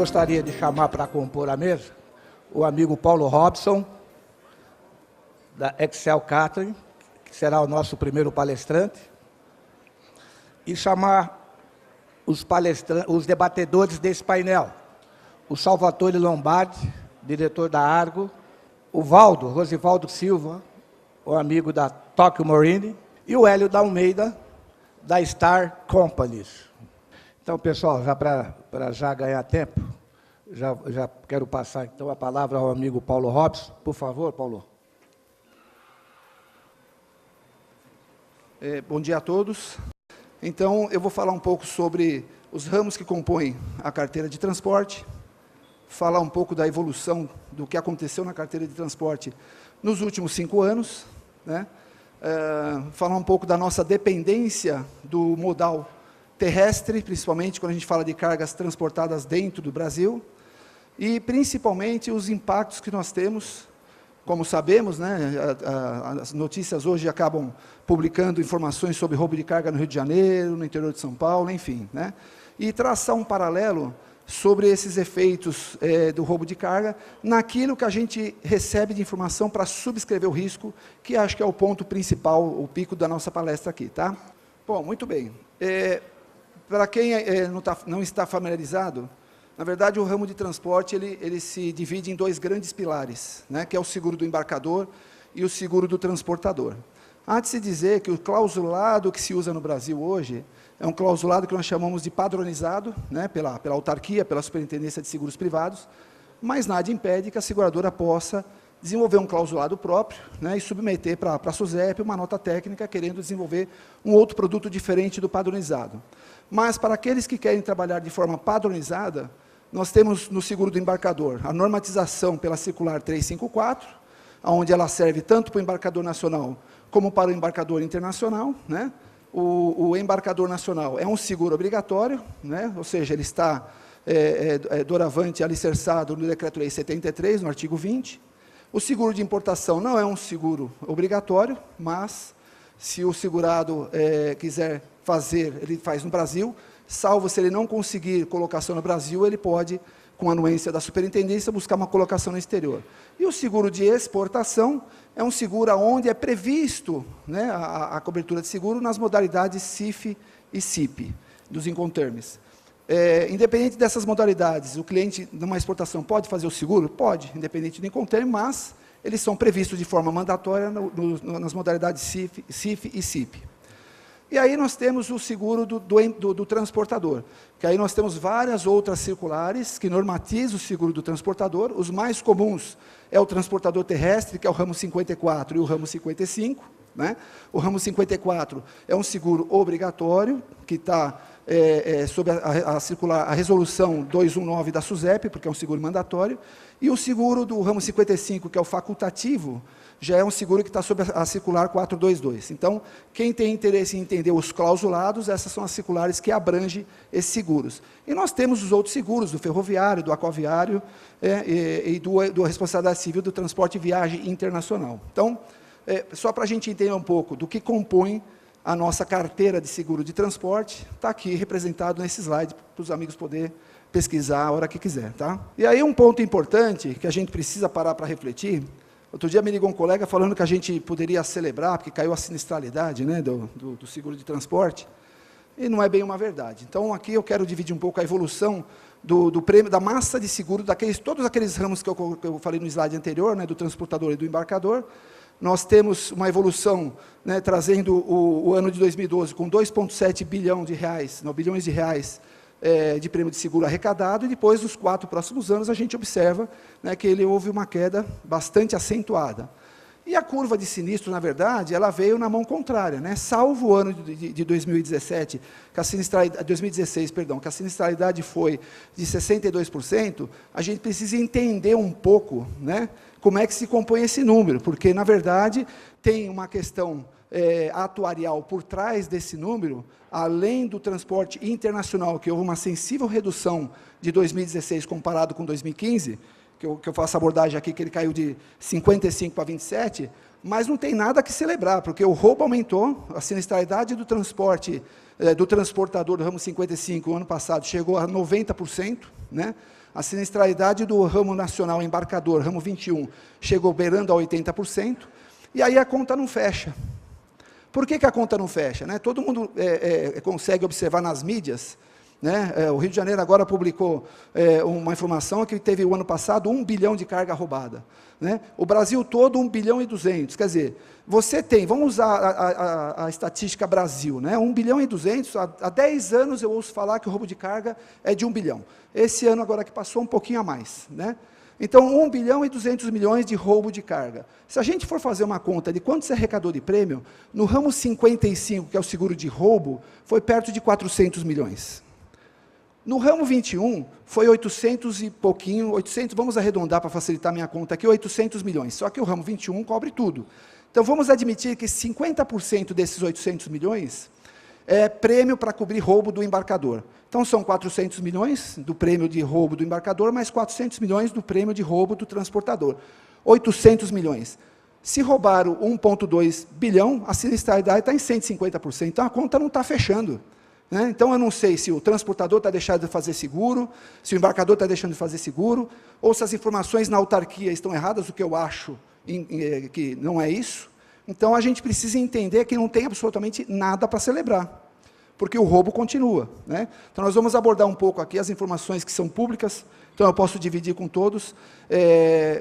gostaria de chamar para compor a mesa o amigo Paulo Robson, da Excel Catering, que será o nosso primeiro palestrante, e chamar os debatedores desse painel, o Salvatore Lombardi, diretor da Argo, o Rosivaldo Silva, o amigo da Tokyo Marine, e o Hélio da Almeida, da Star Companies. Então, pessoal, já para já ganhar tempo, já quero passar então a palavra ao amigo Paulo Robson. Por favor, Paulo. Bom dia a todos. Então, eu vou falar um pouco sobre os ramos que compõem a carteira de transporte, falar um pouco da evolução do que aconteceu na carteira de transporte nos últimos 5 anos, né? Falar um pouco da nossa dependência do modal terrestre, principalmente quando a gente fala de cargas transportadas dentro do Brasil, e principalmente os impactos que nós temos. Como sabemos, né, as notícias hoje acabam publicando informações sobre roubo de carga no Rio de Janeiro, no interior de São Paulo, enfim, né, e traçar um paralelo sobre esses efeitos do roubo de carga, naquilo que a gente recebe de informação para subscrever o risco, que acho que é o ponto principal, o pico da nossa palestra aqui, tá? Bom, muito bem. Para quem não está familiarizado, na verdade, o ramo de transporte ele se divide em 2 grandes pilares, né, que é o seguro do embarcador e o seguro do transportador. Há de se dizer que o clausulado que se usa no Brasil hoje é um clausulado que nós chamamos de padronizado, né, pela autarquia, pela Superintendência de Seguros Privados, mas nada impede que a seguradora possa desenvolver um clausulado próprio, né, e submeter para a SUSEP uma nota técnica querendo desenvolver um outro produto diferente do padronizado. Mas, para aqueles que querem trabalhar de forma padronizada, nós temos no seguro do embarcador a normatização pela circular 354, onde ela serve tanto para o embarcador nacional como para o embarcador internacional, né? O embarcador nacional é um seguro obrigatório, né? Ou seja, ele está doravante alicerçado no Decreto-Lei 73, no artigo 20. O seguro de importação não é um seguro obrigatório, mas se o segurado quiser fazer, ele faz no Brasil, salvo se ele não conseguir colocação no Brasil, ele pode, com a anuência da superintendência, buscar uma colocação no exterior. E o seguro de exportação é um seguro onde é previsto, né, a cobertura de seguro nas modalidades CIF e CIP, dos Incoterms. Independente dessas modalidades, o cliente numa exportação pode fazer o seguro? Pode, independente do Incoterm, mas eles são previstos de forma mandatória nas modalidades CIF e CIP. E aí nós temos o seguro do transportador, que aí nós temos várias outras circulares que normatizam o seguro do transportador. Os mais comuns é o transportador terrestre, que é o ramo 54 e o ramo 55. Né? O ramo 54 é um seguro obrigatório, que está sob a resolução 219 da SUSEP, porque é um seguro mandatório, e o seguro do ramo 55, que é o facultativo, já é um seguro que está sob a circular 422. Então, quem tem interesse em entender os clausulados, essas são as circulares que abrangem esses seguros. E nós temos os outros seguros, do ferroviário, do aquaviário, e do responsabilidade civil do transporte e viagem internacional. Então, só para a gente entender um pouco do que compõe a nossa carteira de seguro de transporte, está aqui representado nesse slide, para os amigos poderem pesquisar a hora que quiser. Tá? E aí um ponto importante, que a gente precisa parar para refletir. Outro dia me ligou um colega falando que a gente poderia celebrar, porque caiu a sinistralidade, né, do seguro de transporte, e não é bem uma verdade. Então, aqui eu quero dividir um pouco a evolução do prêmio, da massa de seguro, todos aqueles ramos que eu falei no slide anterior, né, do transportador e do embarcador. Nós temos uma evolução, né, trazendo o ano de 2012 com 2,7 bilhões de reais de prêmio de seguro arrecadado, e depois, nos 4 próximos anos, a gente observa, né, que houve uma queda bastante acentuada. E a curva de sinistro, na verdade, ela veio na mão contrária, né? Salvo o ano de 2017, 2016, perdão, que a sinistralidade foi de 62%, a gente precisa entender um pouco, né, como é que se compõe esse número, porque, na verdade, tem uma questão atuarial por trás desse número, além do transporte internacional, que houve uma sensível redução de 2016 comparado com 2015, que eu faço abordagem aqui, que ele caiu de 55 para 27, mas não tem nada que celebrar, porque o roubo aumentou, a sinistralidade do transporte, do transportador do ramo 55, no ano passado, chegou a 90%, né? A sinistralidade do ramo nacional embarcador, ramo 21, chegou beirando a 80%, e aí a conta não fecha. Por que a conta não fecha? Né? Todo mundo consegue observar nas mídias, né? O Rio de Janeiro agora publicou uma informação que teve o ano passado 1 bilhão de carga roubada. Né? O Brasil todo 1 bilhão e 200. Quer dizer, você tem, vamos usar a estatística Brasil, né? 1 bilhão e 200, há 10 anos eu ouço falar que o roubo de carga é de 1 bilhão. Esse ano agora que passou, um pouquinho a mais. Né? Então, 1 bilhão e 200 milhões de roubo de carga. Se a gente for fazer uma conta de quanto se arrecadou de prêmio, no ramo 55, que é o seguro de roubo, foi perto de 400 milhões. No ramo 21, foi 800 e pouquinho, 800, vamos arredondar para facilitar minha conta aqui, 800 milhões. Só que o ramo 21 cobre tudo. Então, vamos admitir que 50% desses 800 milhões é prêmio para cobrir roubo do embarcador. Então, são 400 milhões do prêmio de roubo do embarcador, mais 400 milhões do prêmio de roubo do transportador. 800 milhões. Se roubaram 1,2 bilhão, a sinistralidade está em 150%. Então, a conta não está fechando. Né? Então, eu não sei se o transportador está deixando de fazer seguro, se o embarcador está deixando de fazer seguro, ou se as informações na autarquia estão erradas, o que eu acho que não é isso. Então, a gente precisa entender que não tem absolutamente nada para celebrar, porque o roubo continua. Né? Então, nós vamos abordar um pouco aqui as informações que são públicas, então eu posso dividir com todos,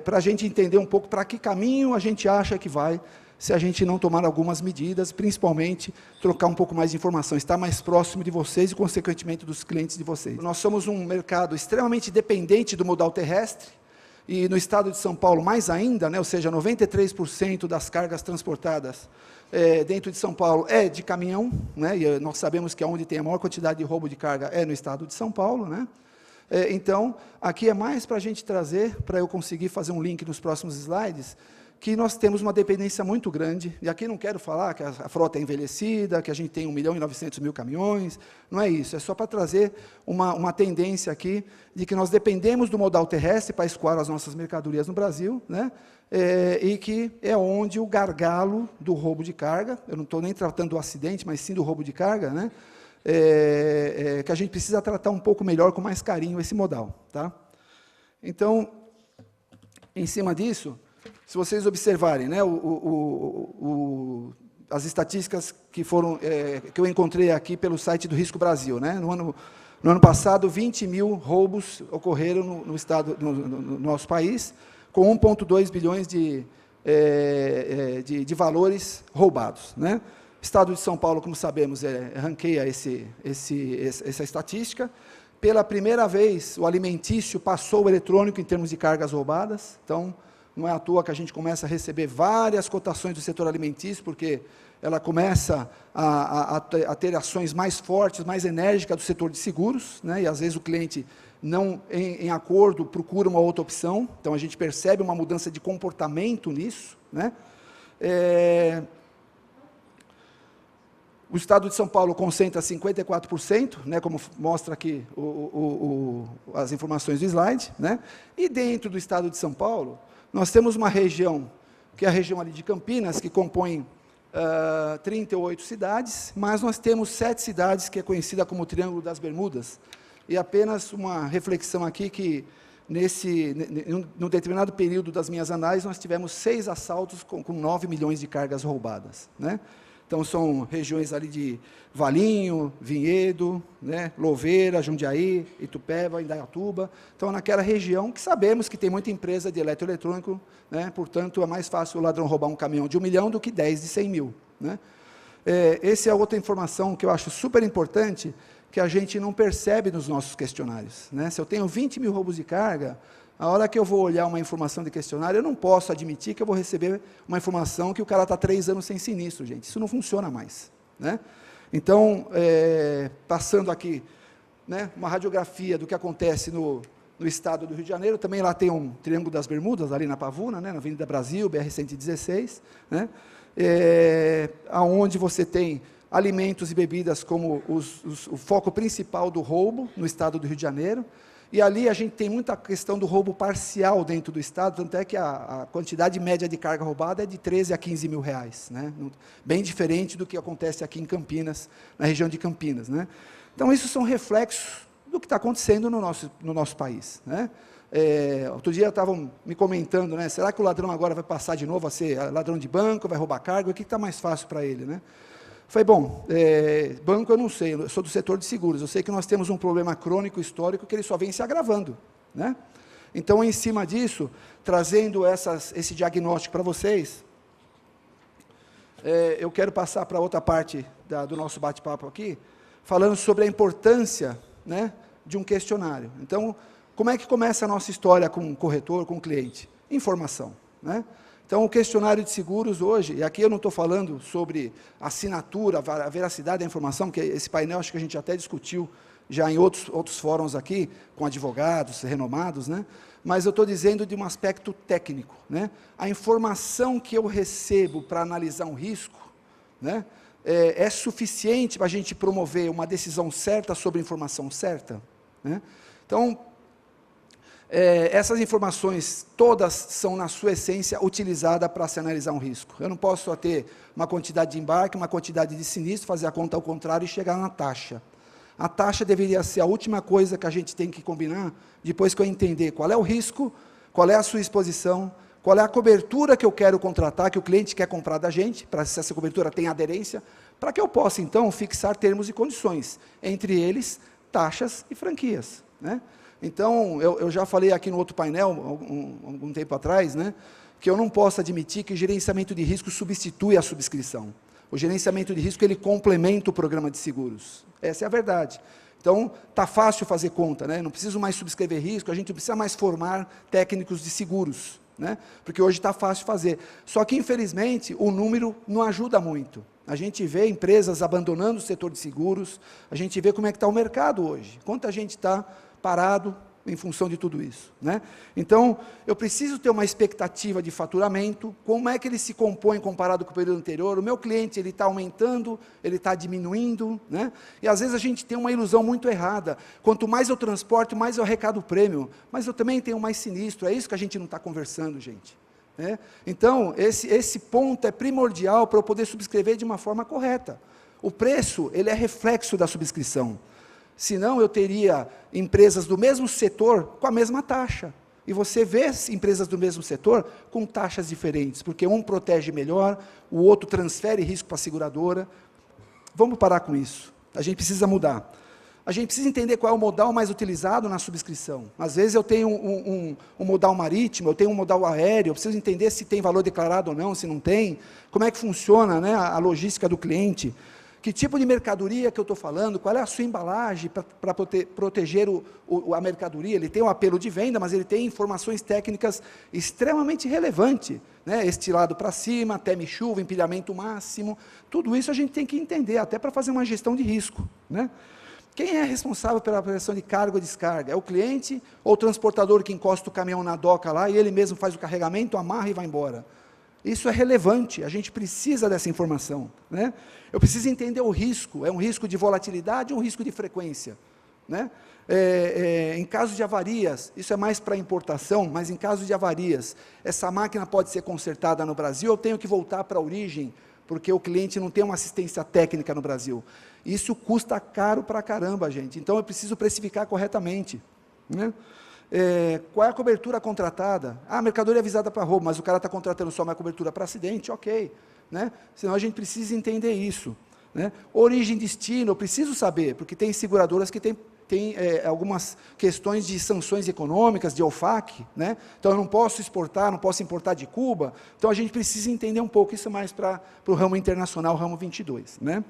para a gente entender um pouco para que caminho a gente acha que vai, se a gente não tomar algumas medidas, principalmente trocar um pouco mais de informação, estar mais próximo de vocês e, consequentemente, dos clientes de vocês. Nós somos um mercado extremamente dependente do modal terrestre, e no estado de São Paulo mais ainda, né, ou seja, 93% das cargas transportadas dentro de São Paulo é de caminhão, né, e nós sabemos que onde tem a maior quantidade de roubo de carga é no estado de São Paulo. Né? Então, aqui é mais para a gente trazer, para eu conseguir fazer um link nos próximos slides, que nós temos uma dependência muito grande, e aqui não quero falar que a frota é envelhecida, que a gente tem 1 milhão e 900 mil caminhões, não é isso, é só para trazer uma tendência aqui, de que nós dependemos do modal terrestre para escoar as nossas mercadorias no Brasil, né? E que é onde o gargalo do roubo de carga, eu não estou nem tratando do acidente, mas sim do roubo de carga, né? Que a gente precisa tratar um pouco melhor, com mais carinho, esse modal. Tá? Então, em cima disso, se vocês observarem, né, as estatísticas que eu encontrei aqui pelo site do Risco Brasil, né, no ano passado, 20 mil roubos ocorreram no nosso país, com 1,2 bilhões de valores roubados. Né. O estado de São Paulo, como sabemos, ranqueia essa estatística. Pela primeira vez, o alimentício passou o eletrônico em termos de cargas roubadas, então, não é à toa que a gente começa a receber várias cotações do setor alimentício, porque ela começa a ter ações mais fortes, mais enérgicas do setor de seguros, né? E às vezes o cliente, não em acordo, procura uma outra opção, então a gente percebe uma mudança de comportamento nisso. Né? O estado de São Paulo concentra 54%, né, como mostra aqui as informações do slide, né? E dentro do estado de São Paulo, nós temos uma região, que é a região ali de Campinas, que compõe 38 cidades, mas nós temos 7 cidades, que é conhecida como Triângulo das Bermudas, e apenas uma reflexão aqui, que num determinado período das minhas análises, nós tivemos 6 assaltos com 9 milhões de cargas roubadas. Né? Então, são regiões ali de Valinho, Vinhedo, né, Louveira, Jundiaí, Itupeva, Indaiatuba. Então, naquela região que sabemos que tem muita empresa de eletroeletrônico, né, portanto, é mais fácil o ladrão roubar um caminhão de 1 milhão do que 10 de 100 mil. Né? Essa é outra informação que eu acho super importante, que a gente não percebe nos nossos questionários. Né? Se eu tenho 20 mil roubos de carga, a hora que eu vou olhar uma informação de questionário, eu não posso admitir que eu vou receber uma informação que o cara está 3 anos sem sinistro, gente. Isso não funciona mais. Né? Então, passando aqui, né, uma radiografia do que acontece no estado do Rio de Janeiro, também lá tem um Triângulo das Bermudas, ali na Pavuna, né, na Avenida Brasil, BR-116, né, onde você tem alimentos e bebidas como o foco principal do roubo no estado do Rio de Janeiro. E ali a gente tem muita questão do roubo parcial dentro do estado, tanto é que a quantidade média de carga roubada é de 13 a 15 mil reais, né? Bem diferente do que acontece aqui em Campinas, na região de Campinas. Né? Então, isso são reflexos do que está acontecendo no nosso país, né? Outro dia estavam me comentando, né, será que o ladrão agora vai passar de novo a ser ladrão de banco, vai roubar cargo, o que está mais fácil para ele, né? Falei, bom, banco eu não sei, eu sou do setor de seguros, eu sei que nós temos um problema crônico histórico que ele só vem se agravando, né? Então, em cima disso, trazendo esse diagnóstico para vocês, eu quero passar para outra parte do nosso bate-papo aqui, falando sobre a importância, né, de um questionário. Então, como é que começa a nossa história com o corretor, com o cliente? Informação, né? Então, o questionário de seguros hoje, e aqui eu não estou falando sobre assinatura, a veracidade da informação, porque esse painel acho que a gente até discutiu já em outros fóruns aqui, com advogados renomados, né? Mas eu estou dizendo de um aspecto técnico, né? A informação que eu recebo para analisar um risco, né, é suficiente para a gente promover uma decisão certa sobre a informação certa, né? Então, essas informações todas são, na sua essência, utilizadas para se analisar um risco. Eu não posso só ter uma quantidade de embarque, uma quantidade de sinistro, fazer a conta ao contrário e chegar na taxa. A taxa deveria ser a última coisa que a gente tem que combinar, depois que eu entender qual é o risco, qual é a sua exposição, qual é a cobertura que eu quero contratar, que o cliente quer comprar da gente, para se essa cobertura tem aderência, para que eu possa, então, fixar termos e condições, entre eles, taxas e franquias, né? Então, eu já falei aqui no outro painel, algum tempo atrás, né, que eu não posso admitir que o gerenciamento de risco substitui a subscrição. O gerenciamento de risco, ele complementa o programa de seguros. Essa é a verdade. Então, está fácil fazer conta, né? Não preciso mais subscrever risco, a gente não precisa mais formar técnicos de seguros, né? Porque hoje está fácil fazer. Só que, infelizmente, o número não ajuda muito. A gente vê empresas abandonando o setor de seguros, a gente vê como é que está o mercado hoje, quanta gente está parado em função de tudo isso, né? Então, eu preciso ter uma expectativa de faturamento, como é que ele se compõe comparado com o período anterior, o meu cliente, ele está aumentando, ele está diminuindo, né? E às vezes a gente tem uma ilusão muito errada, quanto mais eu transporto, mais eu arrecado o prêmio, mas eu também tenho mais sinistro, é isso que a gente não está conversando, gente, né? Então, esse ponto é primordial para eu poder subscrever de uma forma correta. O preço, ele é reflexo da subscrição. Senão, eu teria empresas do mesmo setor com a mesma taxa. E você vê empresas do mesmo setor com taxas diferentes, porque um protege melhor, o outro transfere risco para a seguradora. Vamos parar com isso. A gente precisa mudar. A gente precisa entender qual é o modal mais utilizado na subscrição. Às vezes eu tenho um modal marítimo, eu tenho um modal aéreo, eu preciso entender se tem valor declarado ou não, se não tem, como é que funciona, né, a logística do cliente. Que tipo de mercadoria que eu estou falando, qual é a sua embalagem para proteger a mercadoria, ele tem um apelo de venda, mas ele tem informações técnicas extremamente relevantes, né? Estilado para cima, teme-chuva, empilhamento máximo, tudo isso a gente tem que entender, até para fazer uma gestão de risco, né? Quem é responsável pela operação de carga ou descarga? É o cliente ou o transportador que encosta o caminhão na doca lá e ele mesmo faz o carregamento, amarra e vai embora? Isso é relevante, a gente precisa dessa informação, né? Eu preciso entender o risco, é um risco de volatilidade ou um risco de frequência, né? Em caso de avarias, isso é mais para importação, mas em caso de avarias, essa máquina pode ser consertada no Brasil, eu tenho que voltar para a origem, porque o cliente não tem uma assistência técnica no Brasil. Isso custa caro para caramba, gente, então eu preciso precificar corretamente, né? Qual é a cobertura contratada? A mercadoria é avisada para roubo, mas o cara está contratando só uma cobertura para acidente, ok, né? Senão a gente precisa entender isso, né? Origem e destino, eu preciso saber, porque tem seguradoras que têm algumas questões de sanções econômicas, de OFAC, né? Então eu não posso exportar, não posso importar de Cuba, então a gente precisa entender um pouco, isso mais para o ramo internacional, ramo 22, né?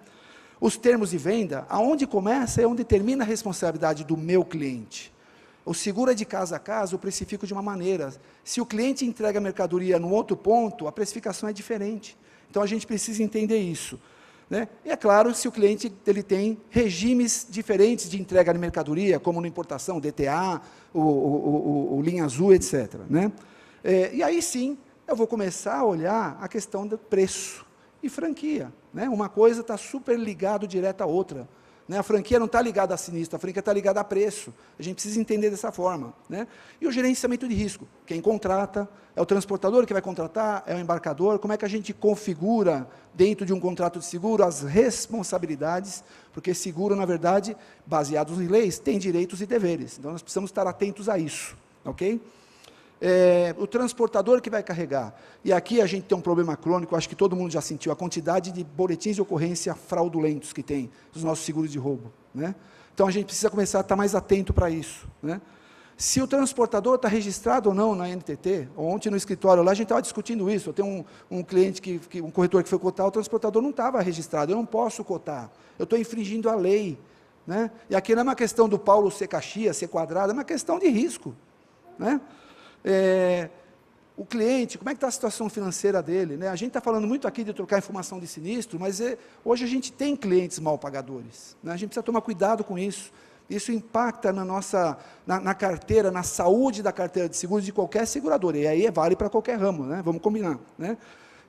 Os termos de venda, aonde começa é onde termina a responsabilidade do meu cliente. O seguro é de casa a casa, eu precifico de uma maneira. Se o cliente entrega a mercadoria num outro ponto, a precificação é diferente. Então, a gente precisa entender isso, né? E, é claro, se o cliente ele tem regimes diferentes de entrega de mercadoria, como na importação, DTA, o linha azul, etc., né? E aí, sim, eu vou começar a olhar a questão do preço e franquia, né? Uma coisa está super ligado direto à outra, né? A franquia não está ligada a sinistro, a franquia está ligada a preço. A gente precisa entender dessa forma, né? E o gerenciamento de risco. Quem contrata, é o transportador que vai contratar, é o embarcador. Como é que a gente configura, dentro de um contrato de seguro, as responsabilidades? Porque seguro, na verdade, baseados em leis, tem direitos e deveres. Então, nós precisamos estar atentos a isso, ok? O transportador que vai carregar. E aqui a gente tem um problema crônico, acho que todo mundo já sentiu, a quantidade de boletins de ocorrência fraudulentos que tem dos nossos seguros de roubo, né? Então, a gente precisa começar a estar mais atento para isso, né? Se o transportador está registrado ou não na NTT, ontem no escritório lá a gente estava discutindo isso, eu tenho um cliente, um corretor que foi cotar, o transportador não estava registrado, eu não posso cotar, eu estou infringindo a lei, né? E aqui não é uma questão do Paulo ser Caxias, ser quadrado, é uma questão de risco, né? O cliente, como é que está a situação financeira dele, né? A gente está falando muito aqui de trocar informação de sinistro, mas hoje a gente tem clientes mal pagadores, né? A gente precisa tomar cuidado com isso. Isso impacta na carteira, na saúde da carteira de seguros de qualquer seguradora, e aí vale para qualquer ramo, né? Vamos combinar, né?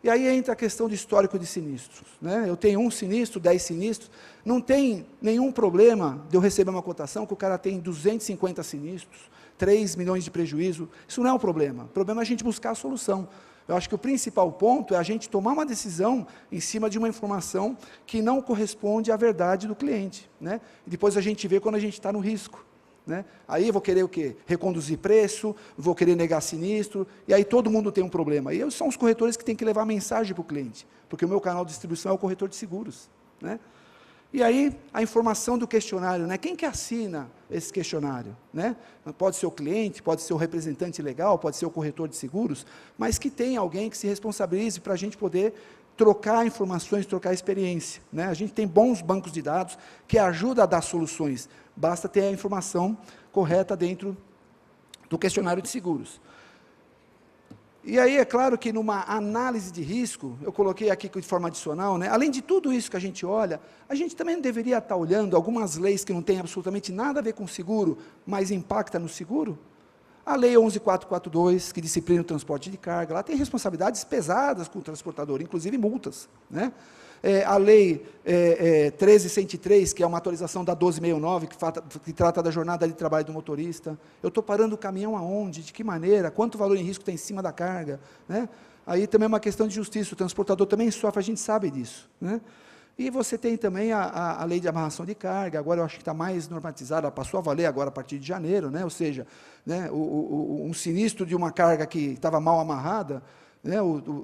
E aí entra a questão do histórico de sinistros, né? Eu tenho 1 sinistro, 10 sinistros, não tem nenhum problema de eu receber uma cotação que o cara tem 250 sinistros, 3 milhões de prejuízo, isso não é um problema. O problema é a gente buscar a solução. Eu acho que o principal ponto é a gente tomar uma decisão em cima de uma informação que não corresponde à verdade do cliente, né? E depois a gente vê quando a gente está no risco, né? Aí eu vou querer o quê? Reconduzir preço, vou querer negar sinistro, e aí todo mundo tem um problema. E são os corretores que têm que levar a mensagem para o cliente, porque o meu canal de distribuição é o corretor de seguros, né? E aí, a informação do questionário, né? Quem que assina esse questionário, né? Pode ser o cliente, pode ser o representante legal, pode ser o corretor de seguros, mas que tenha alguém que se responsabilize para a gente poder trocar informações, trocar experiência, né? A gente tem bons bancos de dados que ajudam a dar soluções, basta ter a informação correta dentro do questionário de seguros. E aí, é claro que numa análise de risco, eu coloquei aqui de forma adicional, né? Além de tudo isso que a gente olha, a gente também não deveria estar olhando algumas leis que não têm absolutamente nada a ver com seguro, mas impacta no seguro? A Lei 11.442, que disciplina o transporte de carga, lá tem responsabilidades pesadas com o transportador, inclusive multas, né? A Lei 13.103, que é uma atualização da 12.69, que trata da jornada de trabalho do motorista. Eu estou parando o caminhão aonde? De que maneira? Quanto valor em risco tem em cima da carga, né? Aí também é uma questão de justiça, o transportador também sofre, a gente sabe disso, né? E você tem também a lei de amarração de carga, agora eu acho que está mais normatizada, passou a valer agora a partir de janeiro, né? Ou seja, né, um sinistro de uma carga que estava mal amarrada, né,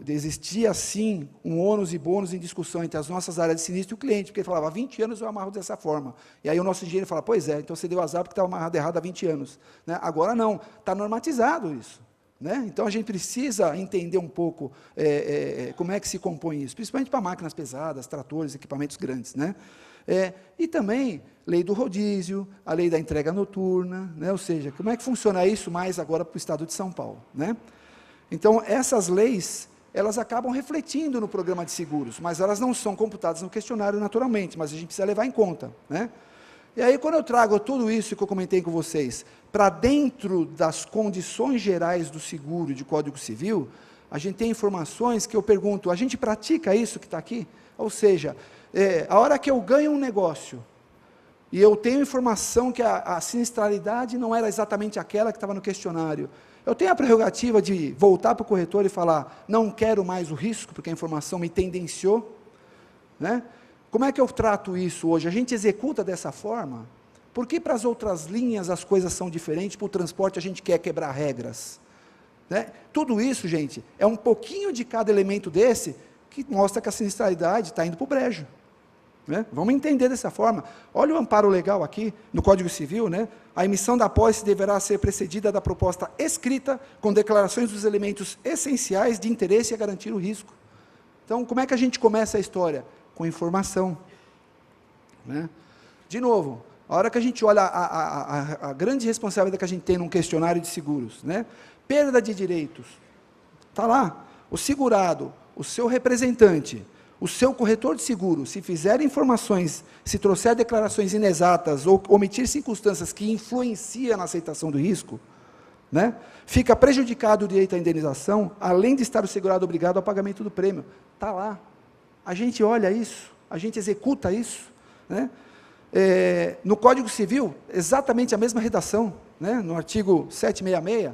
existia sim um ônus e bônus em discussão entre as nossas áreas de sinistro e o cliente, porque ele falava, há 20 anos eu amarro dessa forma, e aí o nosso engenheiro fala, pois é, então você deu azar porque estava amarrado errado há 20 anos, né? Agora não, está normatizado isso, né? Então a gente precisa entender um pouco como é que se compõe isso, principalmente para máquinas pesadas, tratores, equipamentos grandes, né? E também lei do rodízio, a lei da entrega noturna, né? Ou seja, como é que funciona isso mais agora para o estado de São Paulo, né? Então, essas leis, elas acabam refletindo no programa de seguros, mas elas não são computadas no questionário naturalmente, mas a gente precisa levar em conta, né? E aí, quando eu trago tudo isso que eu comentei com vocês, para dentro das condições gerais do seguro e de Código Civil, a gente tem informações que eu pergunto, a gente pratica isso que está aqui? Ou seja, a hora que eu ganho um negócio, e eu tenho informação que a sinistralidade não era exatamente aquela que estava no questionário, eu tenho a prerrogativa de voltar para o corretor e falar, não quero mais o risco, porque a informação me tendenciou, né? Como é que eu trato isso hoje? A gente executa dessa forma? Por que para as outras linhas as coisas são diferentes, para o transporte a gente quer quebrar regras? Né? Tudo isso, gente, é um pouquinho de cada elemento desse, que mostra que a sinistralidade está indo para o brejo. Né? Vamos entender dessa forma. Olha o amparo legal aqui, no Código Civil, né? A emissão da apólice deverá ser precedida da proposta escrita, com declarações dos elementos essenciais de interesse a garantir o risco. Então, como é que a gente começa a história? Com informação. Né? De novo, a hora que a gente olha a grande responsabilidade que a gente tem num questionário de seguros, né? Perda de direitos, está lá, o segurado, o seu representante, o seu corretor de seguro, se fizer informações, se trouxer declarações inexatas ou omitir circunstâncias que influenciam na aceitação do risco, né, fica prejudicado o direito à indenização, além de estar o segurado obrigado ao pagamento do prêmio. Está lá. A gente olha isso, a gente executa isso, né? No Código Civil, exatamente a mesma redação, né? No artigo 766,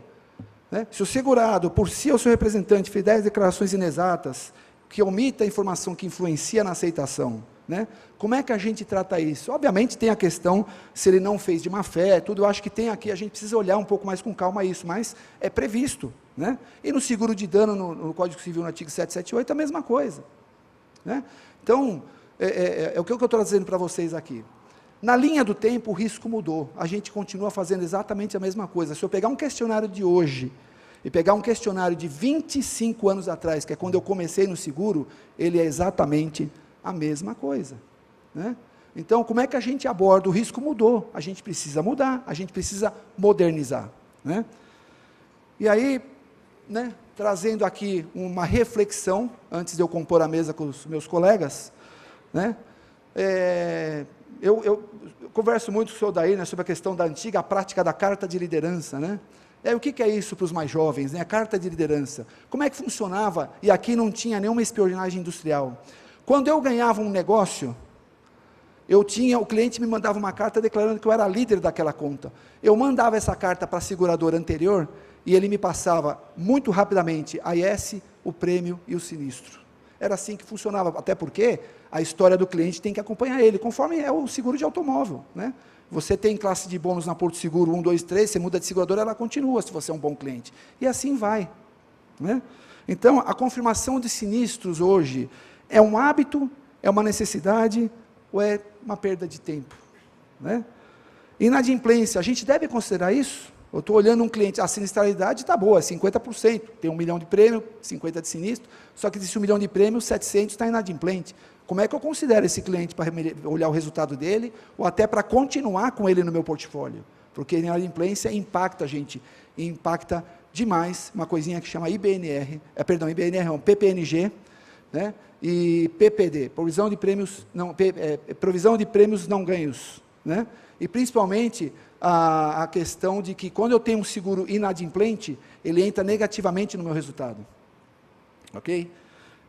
né? Se o segurado, por si ou seu representante, fizer declarações inexatas, que omita a informação que influencia na aceitação, né? Como é que a gente trata isso? Obviamente tem a questão, se ele não fez de má fé, tudo, eu acho que tem aqui, a gente precisa olhar um pouco mais com calma isso, mas é previsto, né? E no seguro de dano, no Código Civil, no artigo 778, a mesma coisa, né? Então, o que eu estou dizendo para vocês aqui? Na linha do tempo, o risco mudou, a gente continua fazendo exatamente a mesma coisa. Se eu pegar um questionário de hoje, e pegar um questionário de 25 anos atrás, que é quando eu comecei no seguro, ele é exatamente a mesma coisa, né? Então, como é que a gente aborda? O risco mudou, a gente precisa mudar, a gente precisa modernizar, né? E aí, né, trazendo aqui uma reflexão, antes de eu compor a mesa com os meus colegas, né, eu converso muito com o senhor Daí, né, sobre a questão da antiga prática da carta de liderança, né? O que é isso para os mais jovens, né? A carta de liderança. Como é que funcionava? E aqui não tinha nenhuma espionagem industrial. Quando eu ganhava um negócio, o cliente me mandava uma carta declarando que eu era líder daquela conta. Eu mandava essa carta para a seguradora anterior e ele me passava muito rapidamente a IS, o prêmio e o sinistro. Era assim que funcionava, até porque a história do cliente tem que acompanhar ele, conforme é o seguro de automóvel, né? Você tem classe de bônus na Porto Seguro 1, 2, 3, você muda de seguradora, ela continua, se você é um bom cliente. E assim vai, né? Então, a confirmação de sinistros hoje é um hábito, é uma necessidade ou é uma perda de tempo, né? Inadimplência, a gente deve considerar isso? Eu estou olhando um cliente, a sinistralidade está boa, é 50%, tem 1 milhão de prêmio, 50 de sinistro, só que existe 1 milhão de prêmio, 700 está inadimplente. Como é que eu considero esse cliente para olhar o resultado dele, ou até para continuar com ele no meu portfólio? Porque a inadimplência impacta a gente, e impacta demais uma coisinha que chama IBNR, IBNR não, PPNG, né, e PPD, provisão de prêmios não ganhos, né? E principalmente a questão de que quando eu tenho um seguro inadimplente, ele entra negativamente no meu resultado, ok?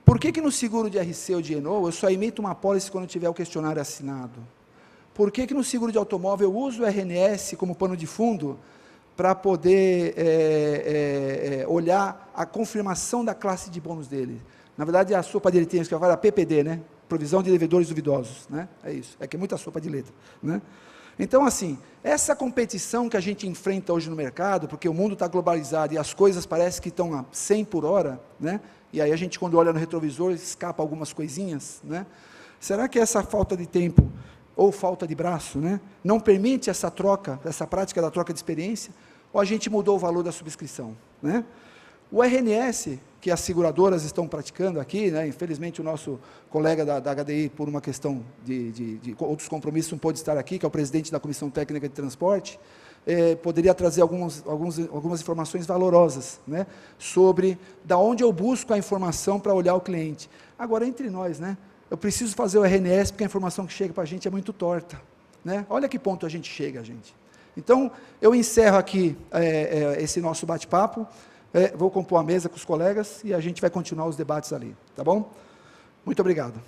Por que no seguro de RC ou de Eno, eu só emito uma apólice quando tiver o questionário assinado? Por que no seguro de automóvel eu uso o RNS como pano de fundo para poder olhar a confirmação da classe de bônus dele? Na verdade, a sopa de letrinhas que eu falo é a PPD, né? Provisão de devedores duvidosos, né? É isso, é que é muita sopa de letra, né? Então, assim, essa competição que a gente enfrenta hoje no mercado, porque o mundo está globalizado e as coisas parecem que estão a 100 por hora, né? E aí a gente, quando olha no retrovisor, escapa algumas coisinhas, né? Será que essa falta de tempo, ou falta de braço, né, não permite essa troca, essa prática da troca de experiência, ou a gente mudou o valor da subscrição, né? O RNS, que as seguradoras estão praticando aqui, né, infelizmente o nosso colega da HDI, por uma questão de outros compromissos, não pôde estar aqui, que é o presidente da Comissão Técnica de Transporte, poderia trazer algumas informações valorosas, né, sobre da onde eu busco a informação para olhar o cliente. Agora, entre nós, né, eu preciso fazer o RNS, porque a informação que chega para a gente é muito torta, né? Olha que ponto a gente chega, gente. Então, eu encerro aqui esse nosso bate-papo, vou compor a mesa com os colegas e a gente vai continuar os debates ali, tá bom? Muito obrigado.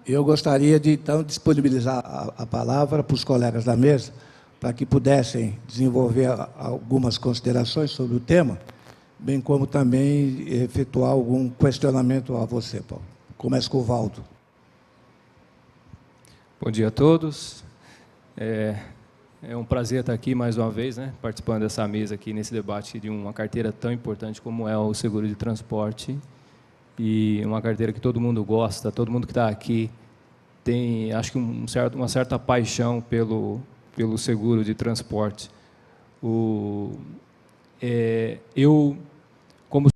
Eu gostaria de, então, disponibilizar a palavra para os colegas da mesa, para que pudessem desenvolver algumas considerações sobre o tema, bem como também efetuar algum questionamento a você, Paulo. Começo com o Valdo. Bom dia a todos. É um prazer estar aqui mais uma vez, né, participando dessa mesa aqui, nesse debate de uma carteira tão importante como é o seguro de transporte, e uma carteira que todo mundo gosta, todo mundo que está aqui tem, acho que uma certa paixão pelo seguro de transporte. Eu, como